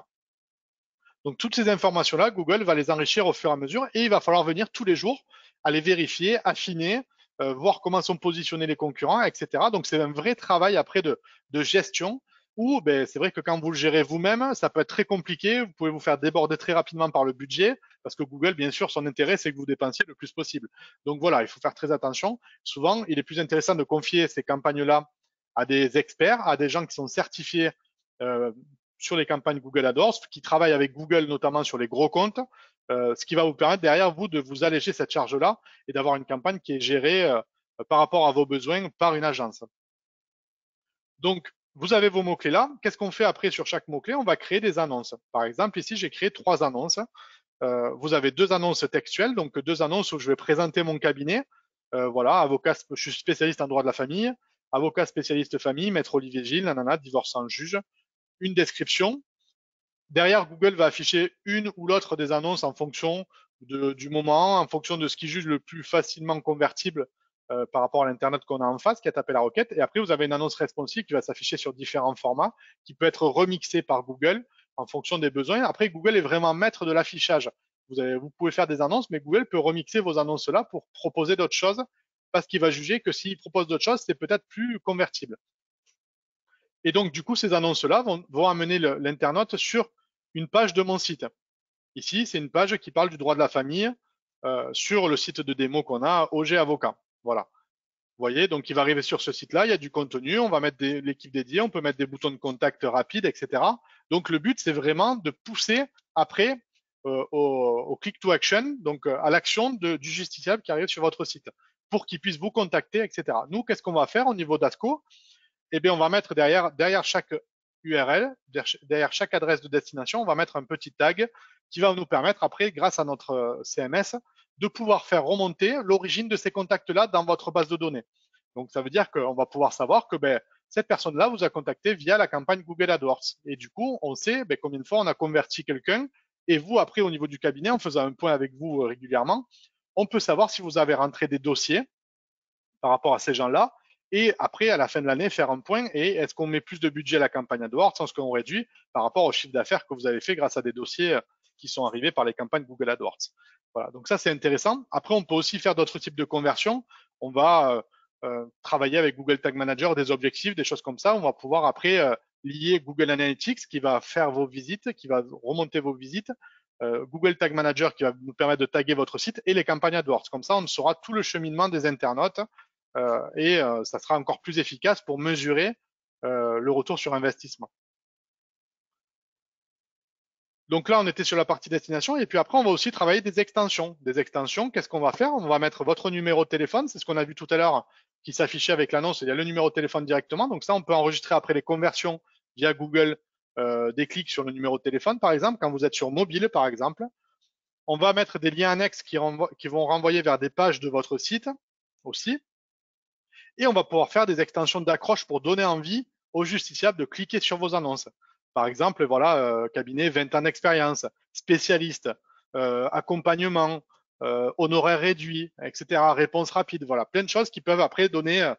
Donc toutes ces informations-là, Google va les enrichir au fur et à mesure et il va falloir venir tous les jours aller vérifier, affiner, voir comment sont positionnés les concurrents, etc. Donc c'est un vrai travail après de gestion où c'est vrai que quand vous le gérez vous-même, ça peut être très compliqué. Vous pouvez vous faire déborder très rapidement par le budget parce que Google, bien sûr, son intérêt, c'est que vous dépensiez le plus possible. Donc voilà, il faut faire très attention. Souvent, il est plus intéressant de confier ces campagnes-là à des experts, à des gens qui sont certifiés sur les campagnes Google AdWords, qui travaillent avec Google notamment sur les gros comptes, ce qui va vous permettre derrière vous de vous alléger cette charge-là et d'avoir une campagne qui est gérée par rapport à vos besoins par une agence. Donc, vous avez vos mots-clés là. Qu'est-ce qu'on fait après sur chaque mot-clé? On va créer des annonces. Par exemple, ici, j'ai créé 3 annonces. Vous avez 2 annonces textuelles, donc 2 annonces où je vais présenter mon cabinet. Voilà, avocat, je suis spécialiste en droit de la famille, avocat spécialiste famille, maître Olivier Gilles, nanana, divorce sans juge. Une description. Derrière, Google va afficher une ou l'autre des annonces en fonction du moment, en fonction de ce qui juge le plus facilement convertible par rapport à l'Internet qu'on a en face, qui a tapé la requête. Et après, vous avez une annonce responsive qui va s'afficher sur différents formats, qui peut être remixée par Google en fonction des besoins. Après, Google est vraiment maître de l'affichage. Vous pouvez faire des annonces, mais Google peut remixer vos annonces-là pour proposer d'autres choses, parce qu'il va juger que s'il propose d'autres choses, c'est peut-être plus convertible. Et donc, du coup, ces annonces-là vont amener l'internaute sur une page de mon site. Ici, c'est une page qui parle du droit de la famille sur le site de démo qu'on a, OG Avocat. Voilà. Vous voyez, donc il va arriver sur ce site-là, il y a du contenu, on va mettre l'équipe dédiée, on peut mettre des boutons de contact rapides, etc. Donc le but, c'est vraiment de pousser après au click to action, donc à l'action du justiciable qui arrive sur votre site, pour qu'il puisse vous contacter, etc. Nous, qu'est-ce qu'on va faire au niveau d'ASCO? Eh bien, on va mettre derrière chaque URL, derrière chaque adresse de destination, on va mettre un petit tag qui va nous permettre après, grâce à notre CMS, de pouvoir faire remonter l'origine de ces contacts-là dans votre base de données. Donc, ça veut dire qu'on va pouvoir savoir que cette personne-là vous a contacté via la campagne Google AdWords. Et du coup, on sait combien de fois on a converti quelqu'un. Et vous, après, au niveau du cabinet, en faisant un point avec vous régulièrement, on peut savoir si vous avez rentré des dossiers par rapport à ces gens-là. Et après, à la fin de l'année, faire un point et est-ce qu'on met plus de budget à la campagne AdWords, est-ce qu'on réduit par rapport au chiffre d'affaires que vous avez fait grâce à des dossiers qui sont arrivés par les campagnes Google AdWords. Voilà, donc ça c'est intéressant. Après, on peut aussi faire d'autres types de conversions. On va travailler avec Google Tag Manager des objectifs, des choses comme ça. On va pouvoir après lier Google Analytics qui va faire vos visites, qui va remonter vos visites, Google Tag Manager qui va nous permettre de taguer votre site et les campagnes AdWords. Comme ça, on saura tout le cheminement des internautes et ça sera encore plus efficace pour mesurer le retour sur investissement. Donc là, on était sur la partie destination et puis après, on va aussi travailler des extensions. Des extensions, qu'est-ce qu'on va faire? On va mettre votre numéro de téléphone, c'est ce qu'on a vu tout à l'heure qui s'affichait avec l'annonce. Il y a le numéro de téléphone directement. Donc ça, on peut enregistrer après les conversions via Google des clics sur le numéro de téléphone, par exemple, quand vous êtes sur mobile, par exemple. On va mettre des liens annexes qui vont renvoyer vers des pages de votre site aussi. Et on va pouvoir faire des extensions d'accroche pour donner envie aux justiciables de cliquer sur vos annonces. Par exemple, voilà, cabinet 20 ans d'expérience, spécialiste, accompagnement, honoraires réduits, etc., réponse rapide. Voilà, plein de choses qui peuvent après donner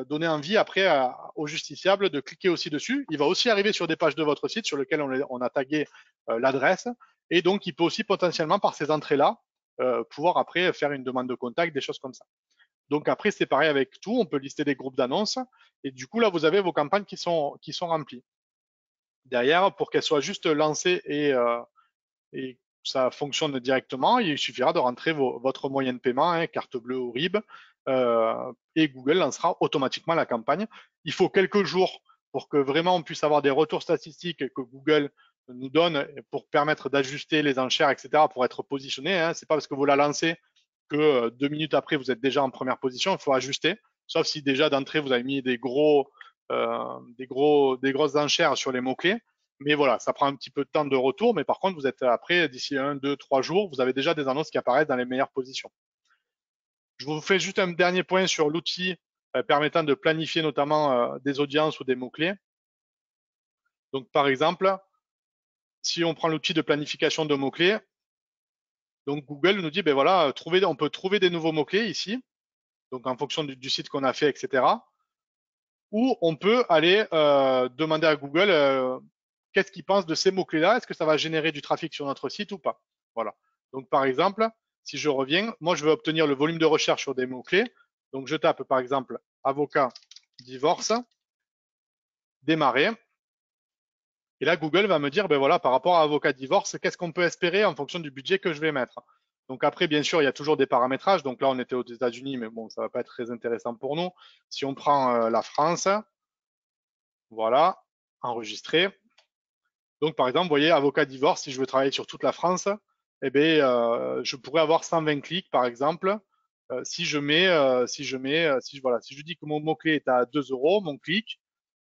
donner envie après au justiciable de cliquer aussi dessus. Il va aussi arriver sur des pages de votre site sur lesquelles on a tagué l'adresse. Et donc, il peut aussi potentiellement, par ces entrées-là, pouvoir après faire une demande de contact, des choses comme ça. Donc après, c'est pareil avec tout. On peut lister des groupes d'annonces. Et du coup, là, vous avez vos campagnes qui sont remplies. Derrière, pour qu'elles soient juste lancées et ça fonctionne directement, il suffira de rentrer votre moyen de paiement, hein, carte bleue ou RIB, et Google lancera automatiquement la campagne. Il faut quelques jours pour que vraiment on puisse avoir des retours statistiques que Google nous donne pour permettre d'ajuster les enchères, etc., pour être positionné. Hein. C'est pas parce que vous la lancez que 2 minutes après vous êtes déjà en première position. Il faut ajuster, sauf si déjà d'entrée vous avez mis des grosses enchères sur les mots-clés. Mais voilà, ça prend un petit peu de temps de retour, mais par contre, vous êtes après, d'ici 1, 2, 3 jours, vous avez déjà des annonces qui apparaissent dans les meilleures positions. Je vous fais juste un dernier point sur l'outil permettant de planifier notamment des audiences ou des mots-clés. Donc, par exemple, si on prend l'outil de planification de mots-clés, donc Google nous dit, ben voilà, on peut trouver des nouveaux mots-clés ici, donc en fonction du site qu'on a fait, etc. Ou on peut aller demander à Google qu'est-ce qu'il pense de ces mots-clés-là. Est-ce que ça va générer du trafic sur notre site ou pas? Voilà. Donc, par exemple, si je reviens, moi, je veux obtenir le volume de recherche sur des mots-clés. Donc, je tape, par exemple, avocat, divorce, démarrer. Et là, Google va me dire, ben voilà, par rapport à avocat, divorce, qu'est-ce qu'on peut espérer en fonction du budget que je vais mettre? Donc après, bien sûr, il y a toujours des paramétrages. Donc là, on était aux États-Unis, mais bon, ça va pas être très intéressant pour nous. Si on prend la France, voilà, enregistrer. Donc, par exemple, vous voyez, avocat divorce, si je veux travailler sur toute la France, eh bien, je pourrais avoir 120 clics, par exemple, si je dis que mon mot-clé est à 2 euros, mon clic,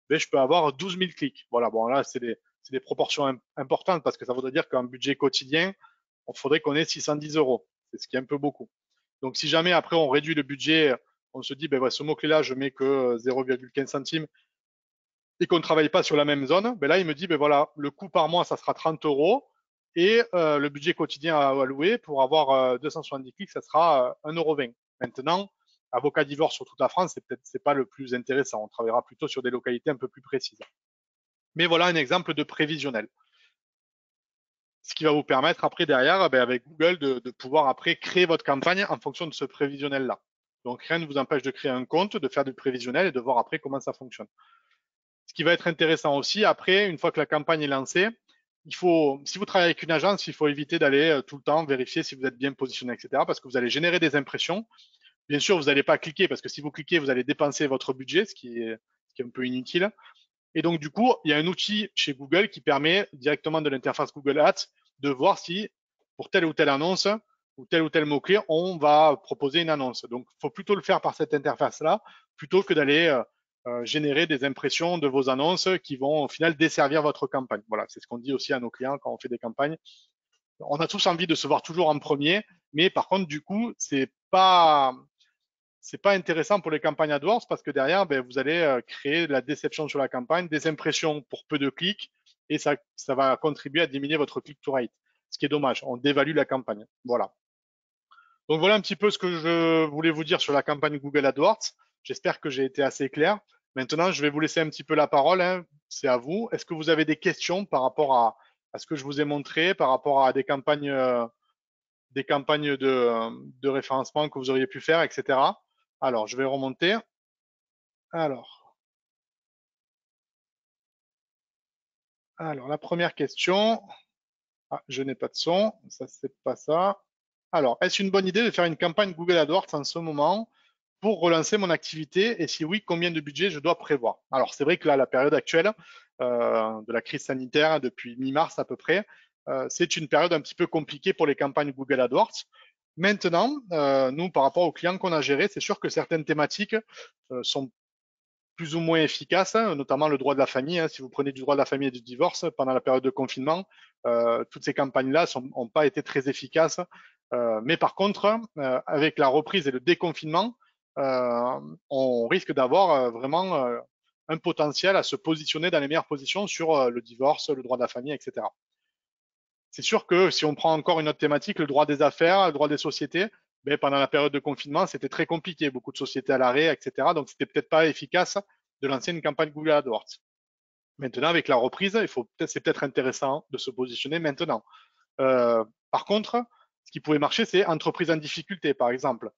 ben, je peux avoir 12 000 clics. Voilà, bon, là, c'est des proportions importantes parce que ça voudrait dire qu'en budget quotidien, il faudrait qu'on ait 610 euros. C'est ce qui est un peu beaucoup. Donc, si jamais après on réduit le budget, on se dit, ben, ouais, ce mot-clé-là, je mets que 0,15 centimes et qu'on ne travaille pas sur la même zone, ben là, il me dit, ben voilà, le coût par mois, ça sera 30 euros et le budget quotidien à allouer pour avoir 270 clics, ça sera 1,20 €. Maintenant, avocat divorce sur toute la France, c'est pas le plus intéressant. On travaillera plutôt sur des localités un peu plus précises. Mais voilà un exemple de prévisionnel. Ce qui va vous permettre après derrière, ben, avec Google, de pouvoir après créer votre campagne en fonction de ce prévisionnel-là. Donc rien ne vous empêche de créer un compte, de faire du prévisionnel et de voir après comment ça fonctionne. Ce qui va être intéressant aussi, après, une fois que la campagne est lancée, si vous travaillez avec une agence, il faut éviter d'aller tout le temps vérifier si vous êtes bien positionné, etc. Parce que vous allez générer des impressions. Bien sûr, vous n'allez pas cliquer parce que si vous cliquez, vous allez dépenser votre budget, ce qui est un peu inutile. Et donc, du coup, il y a un outil chez Google qui permet directement de l'interface Google Ads de voir si pour telle ou telle annonce ou tel mot-clé, on va proposer une annonce. Donc, il faut plutôt le faire par cette interface-là plutôt que d'aller générer des impressions de vos annonces qui vont au final desservir votre campagne. Voilà, c'est ce qu'on dit aussi à nos clients quand on fait des campagnes. On a tous envie de se voir toujours en premier, mais par contre, du coup, c'est pas intéressant pour les campagnes AdWords parce que derrière, ben, vous allez créer de la déception sur la campagne, des impressions pour peu de clics et ça va contribuer à diminuer votre click-to-rate, ce qui est dommage. On dévalue la campagne. Voilà. Donc voilà un petit peu ce que je voulais vous dire sur la campagne Google AdWords. J'espère que j'ai été assez clair. Maintenant, je vais vous laisser un petit peu la parole. Hein. C'est à vous. Est-ce que vous avez des questions par rapport à ce que je vous ai montré, par rapport à des campagnes de référencement que vous auriez pu faire, etc. Alors, je vais remonter. Alors, la première question. Ah, je n'ai pas de son. Ça, c'est pas ça. Alors, est-ce une bonne idée de faire une campagne Google AdWords en ce moment pour relancer mon activité? Et si oui, combien de budget je dois prévoir? Alors, c'est vrai que là, la période actuelle de la crise sanitaire, depuis mi-mars à peu près, c'est une période un petit peu compliquée pour les campagnes Google AdWords. Maintenant, nous, par rapport aux clients qu'on a gérés, c'est sûr que certaines thématiques sont plus ou moins efficaces, hein, notamment le droit de la famille. Hein, si vous prenez du droit de la famille et du divorce pendant la période de confinement, toutes ces campagnes-là n'ont pas été très efficaces. Mais par contre, avec la reprise et le déconfinement, on risque d'avoir vraiment un potentiel à se positionner dans les meilleures positions sur le divorce, le droit de la famille, etc. C'est sûr que si on prend encore une autre thématique, le droit des affaires, le droit des sociétés, ben, pendant la période de confinement, c'était très compliqué, beaucoup de sociétés à l'arrêt, etc. Donc, c'était peut-être pas efficace de lancer une campagne Google AdWords. Maintenant, avec la reprise, c'est peut-être intéressant de se positionner maintenant. Par contre, ce qui pouvait marcher, c'est entreprise en difficulté, par exemple.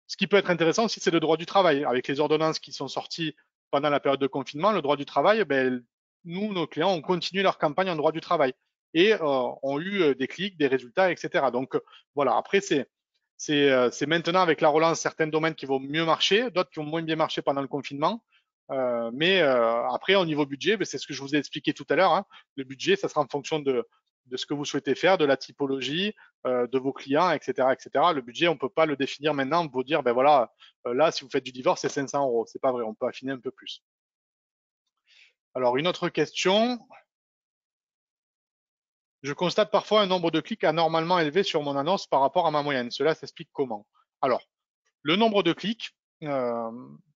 Ce qui peut être intéressant aussi, c'est le droit du travail. Avec les ordonnances qui sont sorties pendant la période de confinement, le droit du travail, ben, nous, nos clients, ont continué leur campagne en droit du travail et ont eu des clics, des résultats, etc. Donc voilà, après, c'est maintenant avec la relance certains domaines qui vont mieux marcher, d'autres qui ont moins bien marché pendant le confinement. Mais après, au niveau budget, ben, c'est ce que je vous ai expliqué tout à l'heure. Hein. Le budget, ça sera en fonction de ce que vous souhaitez faire, de la typologie, de vos clients, etc., etc. Le budget, on ne peut pas le définir maintenant pour dire, ben voilà, là, si vous faites du divorce, c'est 500 euros. C'est pas vrai, on peut affiner un peu plus. Alors, une autre question. Je constate parfois un nombre de clics anormalement élevé sur mon annonce par rapport à ma moyenne. Cela s'explique comment? Alors, le nombre de clics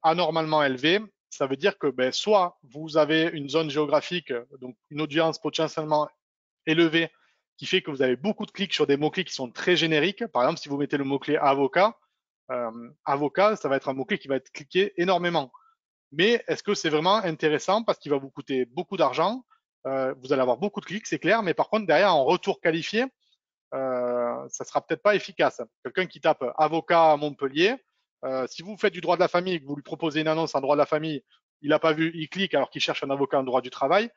anormalement élevé, ça veut dire que ben, soit vous avez une zone géographique, donc une audience potentiellement élevée, qui fait que vous avez beaucoup de clics sur des mots-clés qui sont très génériques. Par exemple, si vous mettez le mot-clé avocat, avocat, ça va être un mot-clé qui va être cliqué énormément. Mais est-ce que c'est vraiment intéressant parce qu'il va vous coûter beaucoup d'argent? Vous allez avoir beaucoup de clics, c'est clair, mais par contre, derrière, en retour qualifié, ça sera peut-être pas efficace. Quelqu'un qui tape avocat à Montpellier, si vous faites du droit de la famille et que vous lui proposez une annonce en droit de la famille, il n'a pas vu, il clique alors qu'il cherche un avocat en droit du travail,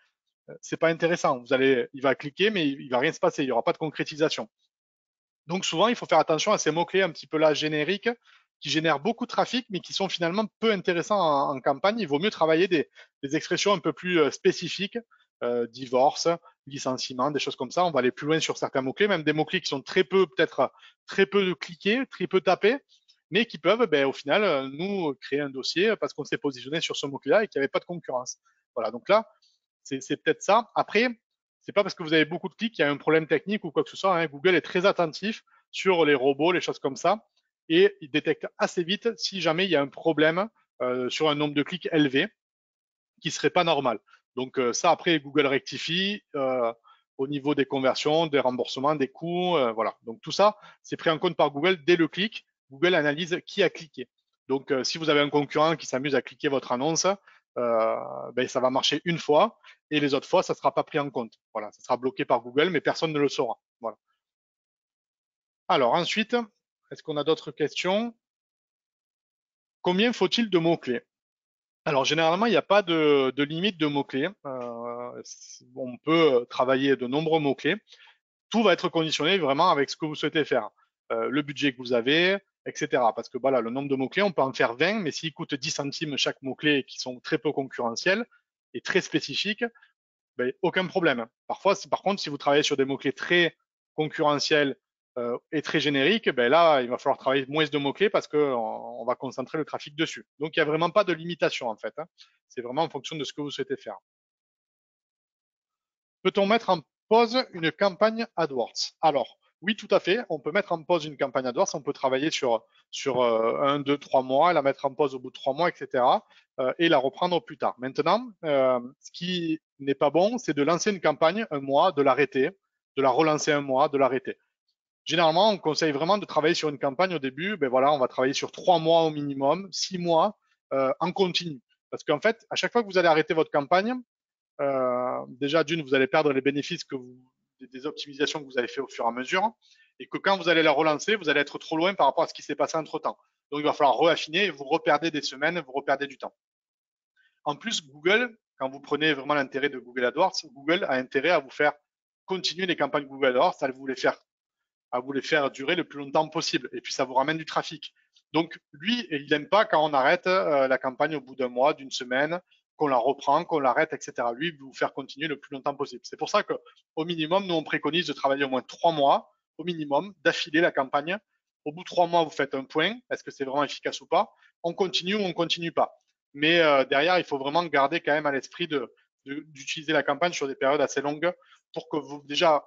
c'est pas intéressant. Il va cliquer, mais il va rien se passer. Il n'y aura pas de concrétisation. Donc souvent, il faut faire attention à ces mots-clés un petit peu là génériques qui génèrent beaucoup de trafic, mais qui sont finalement peu intéressants en campagne. Il vaut mieux travailler des expressions un peu plus spécifiques, divorce, licenciement, des choses comme ça. On va aller plus loin sur certains mots-clés, même des mots-clés qui sont très peu, peut-être très peu cliqués, très peu tapés, mais qui peuvent, ben, au final, nous créer un dossier parce qu'on s'est positionné sur ce mot-clé-là et qu'il n'y avait pas de concurrence. Voilà, donc là, c'est peut-être ça. Après, c'est pas parce que vous avez beaucoup de clics qu'il y a un problème technique ou quoi que ce soit. Hein. Google est très attentif sur les robots, les choses comme ça, et il détecte assez vite si jamais il y a un problème sur un nombre de clics élevé qui serait pas normal. Donc ça, après, Google rectifie au niveau des conversions, des remboursements, des coûts, voilà. Donc tout ça, c'est pris en compte par Google dès le clic. Google analyse qui a cliqué. Donc si vous avez un concurrent qui s'amuse à cliquer votre annonce, ben, ça va marcher une fois et les autres fois, ça ne sera pas pris en compte. Voilà, ça sera bloqué par Google, mais personne ne le saura. Voilà. Alors ensuite, est-ce qu'on a d'autres questions? Combien faut-il de mots-clés? Alors généralement, il n'y a pas de limite de mots-clés. On peut travailler de nombreux mots-clés. Tout va être conditionné vraiment avec ce que vous souhaitez faire, le budget que vous avez, etc. Parce que voilà, le nombre de mots-clés, on peut en faire 20, mais s'il coûte 10 centimes chaque mot-clé qui sont très peu concurrentiels et très spécifiques, ben, aucun problème. Parfois, par contre, si vous travaillez sur des mots-clés très concurrentiels et très génériques, ben là, il va falloir travailler moins de mots-clés parce qu'on va concentrer le trafic dessus. Donc, il n'y a vraiment pas de limitation en fait. Hein. C'est vraiment en fonction de ce que vous souhaitez faire. Peut-on mettre en pause une campagne AdWords? Alors, oui, tout à fait. On peut mettre en pause une campagne AdWords. On peut travailler sur 1, 2, 3 mois, la mettre en pause au bout de 3 mois, etc. Et la reprendre plus tard. Maintenant, ce qui n'est pas bon, c'est de lancer une campagne un mois, de l'arrêter, de la relancer un mois, de l'arrêter. Généralement, on conseille vraiment de travailler sur une campagne au début. Ben voilà, on va travailler sur 3 mois au minimum, 6 mois en continu. Parce qu'en fait, à chaque fois que vous allez arrêter votre campagne, déjà d'une, vous allez perdre les bénéfices des optimisations que vous avez fait au fur et à mesure, et que quand vous allez la relancer, vous allez être trop loin par rapport à ce qui s'est passé entre temps. Donc il va falloir reaffiner et vous reperdez des semaines, vous reperdez du temps. En plus, Google, quand vous prenez vraiment l'intérêt de Google AdWords, Google a intérêt à vous faire continuer les campagnes Google AdWords, à vous les faire durer le plus longtemps possible. Et puis ça vous ramène du trafic. Donc lui, il n'aime pas quand on arrête la campagne au bout d'un mois, d'une semaine, qu'on la reprend, qu'on l'arrête, etc. Lui, il veut vous faire continuer le plus longtemps possible. C'est pour ça qu'au minimum, nous, on préconise de travailler au moins 3 mois, au minimum, d'affilée la campagne. Au bout de 3 mois, vous faites un point. Est-ce que c'est vraiment efficace ou pas? On continue ou on continue pas. Mais derrière, il faut vraiment garder quand même à l'esprit d'utiliser la campagne sur des périodes assez longues pour que vous, déjà,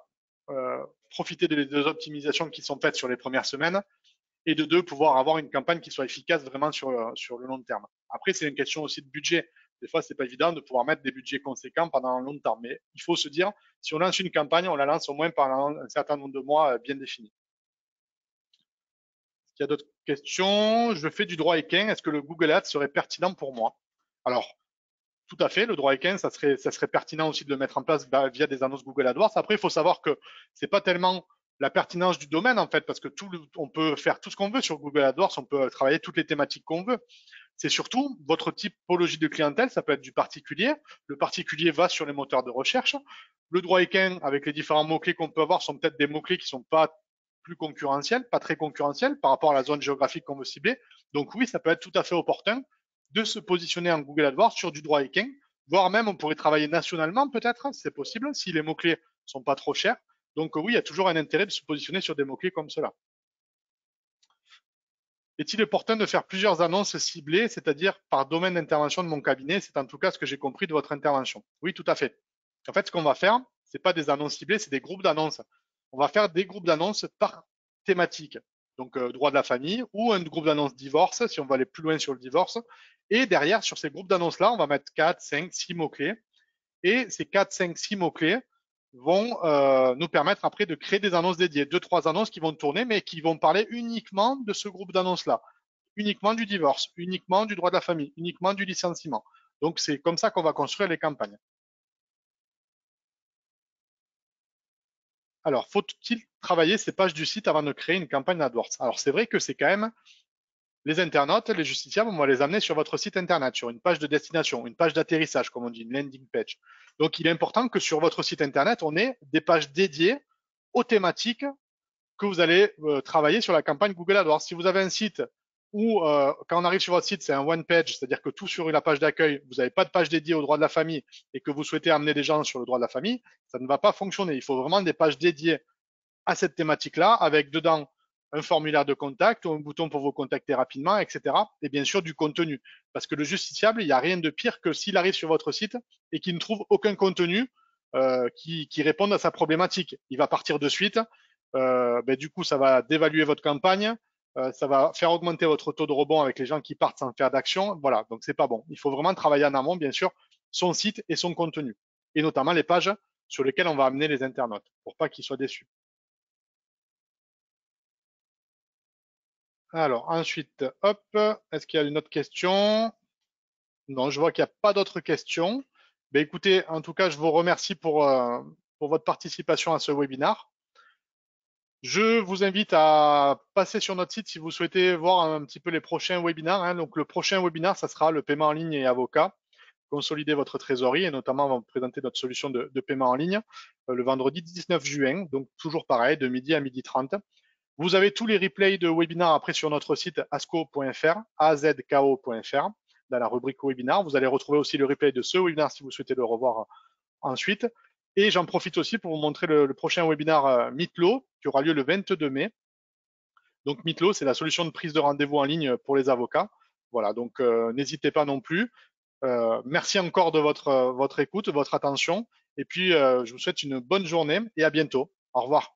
profiter des optimisations qui sont faites sur les premières semaines et de deux, pouvoir avoir une campagne qui soit efficace vraiment sur le long terme. Après, c'est une question aussi de budget. Des fois, c'est pas évident de pouvoir mettre des budgets conséquents pendant un long temps, mais il faut se dire, si on lance une campagne, on la lance au moins pendant un certain nombre de mois bien définis. Il y a d'autres questions. Je fais du droit équin. Est-ce que le Google Ads serait pertinent pour moi? Alors, tout à fait, le droit équin, ça serait pertinent aussi de le mettre en place via des annonces Google AdWords. Après, il faut savoir que c'est pas tellement la pertinence du domaine en fait, parce que on peut faire tout ce qu'on veut sur Google AdWords, on peut travailler toutes les thématiques qu'on veut. C'est surtout votre typologie de clientèle, ça peut être du particulier. Le particulier va sur les moteurs de recherche. Le droit équin, avec les différents mots-clés qu'on peut avoir, sont peut-être des mots-clés qui sont pas plus concurrentiels, pas très concurrentiels par rapport à la zone géographique qu'on veut cibler. Donc oui, ça peut être tout à fait opportun de se positionner en Google AdWords sur du droit équin, voire même on pourrait travailler nationalement peut-être, c'est possible, si les mots-clés sont pas trop chers. Donc oui, il y a toujours un intérêt de se positionner sur des mots-clés comme cela. Est-il opportun de faire plusieurs annonces ciblées, c'est-à-dire par domaine d'intervention de mon cabinet? C'est en tout cas ce que j'ai compris de votre intervention. Oui, tout à fait. En fait, ce qu'on va faire, c'est pas des annonces ciblées, c'est des groupes d'annonces. On va faire des groupes d'annonces par thématique. Donc, droit de la famille ou un groupe d'annonces divorce, si on va aller plus loin sur le divorce. Et derrière, sur ces groupes d'annonces-là, on va mettre 4, 5, 6 mots-clés. Et ces 4, 5, 6 mots-clés vont nous permettre après de créer des annonces dédiées, 2-3 annonces qui vont tourner, mais qui vont parler uniquement de ce groupe d'annonces-là, uniquement du divorce, uniquement du droit de la famille, uniquement du licenciement. Donc c'est comme ça qu'on va construire les campagnes. Alors, faut-il travailler ces pages du site avant de créer une campagne AdWords? Alors c'est vrai que c'est quand même les internautes, les justiciables, on va les amener sur votre site internet, sur une page de destination, une page d'atterrissage, comme on dit, une landing page. Donc, il est important que sur votre site internet, on ait des pages dédiées aux thématiques que vous allez travailler sur la campagne Google AdWords. Si vous avez un site où, quand on arrive sur votre site, c'est un one page, c'est-à-dire que tout sur la page d'accueil, vous n'avez pas de page dédiée au droit de la famille et que vous souhaitez amener des gens sur le droit de la famille, ça ne va pas fonctionner. Il faut vraiment des pages dédiées à cette thématique-là, avec dedans un formulaire de contact ou un bouton pour vous contacter rapidement, etc. Et bien sûr du contenu. Parce que le justiciable, il n'y a rien de pire que s'il arrive sur votre site et qu'il ne trouve aucun contenu qui réponde à sa problématique. Il va partir de suite. Du coup, ça va dévaluer votre campagne. Ça va faire augmenter votre taux de rebond avec les gens qui partent sans faire d'action. Voilà, donc c'est pas bon. Il faut vraiment travailler en amont, bien sûr, son site et son contenu. Et notamment les pages sur lesquelles on va amener les internautes pour pas qu'ils soient déçus. Alors, ensuite, hop, est-ce qu'il y a une autre question? Non, je vois qu'il n'y a pas d'autres questions. Ben, écoutez, en tout cas, je vous remercie pour votre participation à ce webinaire. Je vous invite à passer sur notre site si vous souhaitez voir un petit peu les prochains webinaires, hein. Donc, le prochain webinaire, ça sera le paiement en ligne et avocat. Consolider votre trésorerie et notamment, on va vous présenter notre solution de paiement en ligne le vendredi 19 juin. Donc, toujours pareil, de midi à midi 30. Vous avez tous les replays de webinaires après sur notre site asco.fr, azko.fr, dans la rubrique webinaire. Vous allez retrouver aussi le replay de ce webinaire si vous souhaitez le revoir ensuite. Et j'en profite aussi pour vous montrer le prochain webinaire Meetlo qui aura lieu le 22 mai. Donc Meetlo, c'est la solution de prise de rendez-vous en ligne pour les avocats. Voilà, donc n'hésitez pas non plus. Merci encore de votre écoute, votre attention. Et puis, je vous souhaite une bonne journée et à bientôt. Au revoir.